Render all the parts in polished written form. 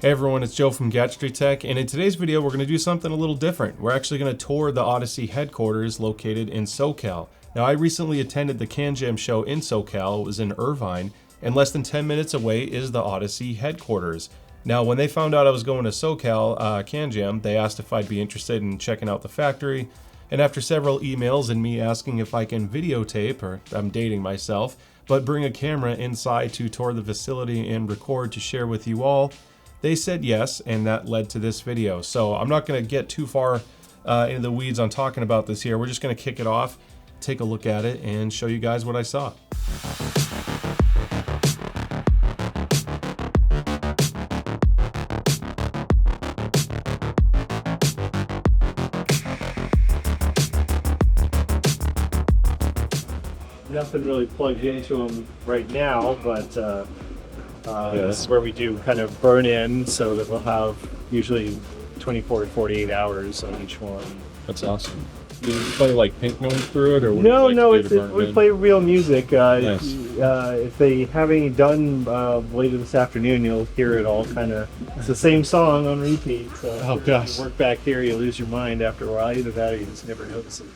Hey everyone, it's Joe from Gadgetry Tech, and in today's video we're going to do something a little different. We're actually going to tour the Audeze Headquarters located in SoCal. Now, I recently attended the CanJam show in SoCal. It was in Irvine, and less than 10 minutes away is the Audeze Headquarters. Now, when they found out I was going to SoCal CanJam, they asked if I'd be interested in checking out the factory, and after several emails and me asking if I can videotape, or I'm dating myself, but bring a camera inside to tour the facility and record to share with you all, they said yes, and that led to this video. So I'm not going to get too far into the weeds on talking about this here. We're just going to kick it off, take a look at it, and show you guys what I saw. Nothing really plugged into them right now, but this is where we do kind of burn in, so that we'll have usually 24 to 48 hours on each one. That's awesome. Do you play like pink noise through it, or what No, we play real music. Nice. If they have any done later this afternoon, you'll hear it all kind of. It's the same song on repeat. So oh gosh, you work back here, you lose your mind after a while. Either that, or you just never notice it.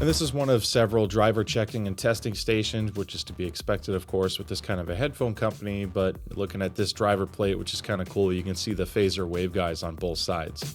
And this is one of several driver checking and testing stations, which is to be expected, of course, with this kind of a headphone company. But looking at this driver plate, which is kind of cool, you can see the phaser waveguides on both sides.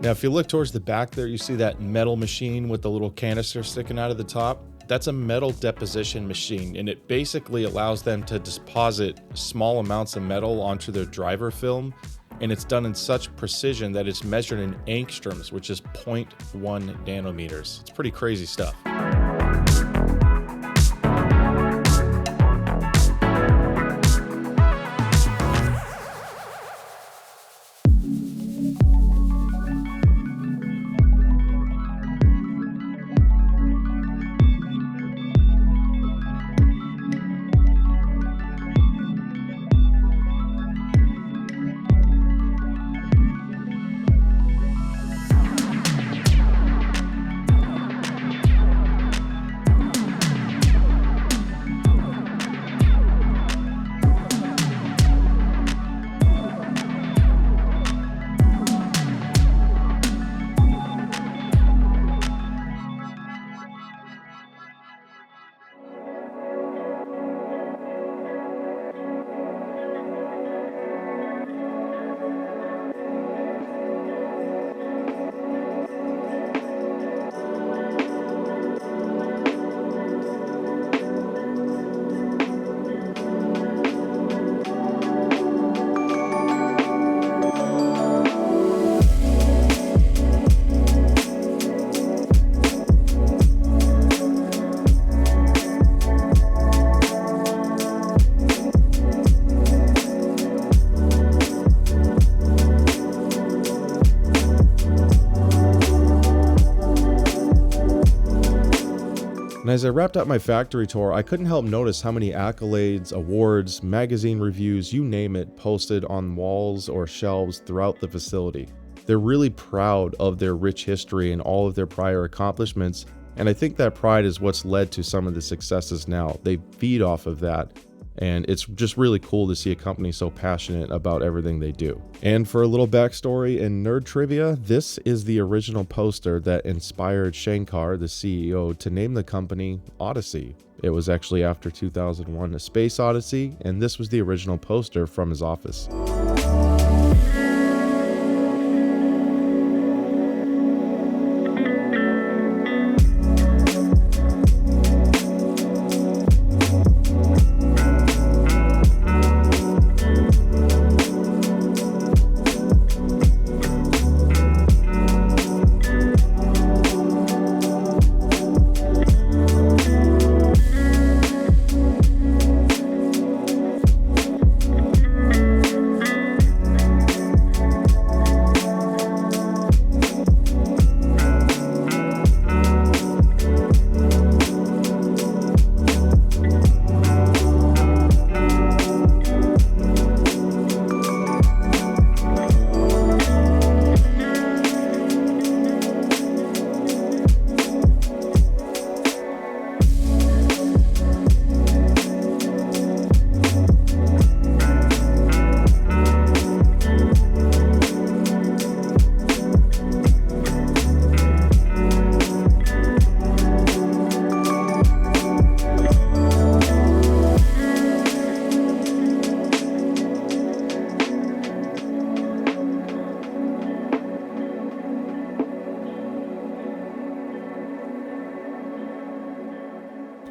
Now, if you look towards the back there, you see that metal machine with the little canister sticking out of the top. That's a metal deposition machine, and it basically allows them to deposit small amounts of metal onto their driver film, and it's done in such precision that it's measured in angstroms, which is 0.1 nanometers. It's pretty crazy stuff. And as I wrapped up my factory tour, I couldn't help notice how many accolades, awards, magazine reviews, you name it, posted on walls or shelves throughout the facility. They're really proud of their rich history and all of their prior accomplishments, and I think that pride is what's led to some of the successes now. They feed off of that, and it's just really cool to see a company so passionate about everything they do. And for a little backstory and nerd trivia, this is the original poster that inspired Shankar, the CEO, to name the company Odyssey. It was actually after 2001: A Space Odyssey, and this was the original poster from his office.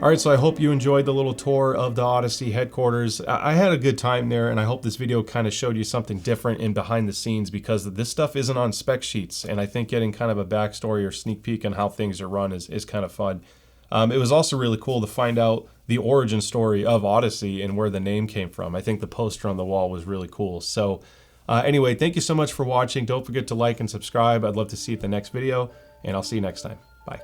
All right, so I hope you enjoyed the little tour of the Audeze headquarters. I had a good time there, and I hope this video kind of showed you something different in behind the scenes, because this stuff isn't on spec sheets, and I think getting kind of a backstory or sneak peek on how things are run is kind of fun. It was also really cool to find out the origin story of Audeze and where the name came from. I think the poster on the wall was really cool. So anyway, thank you so much for watching. Don't forget to like and subscribe. I'd love to see you at the next video, and I'll see you next time. Bye.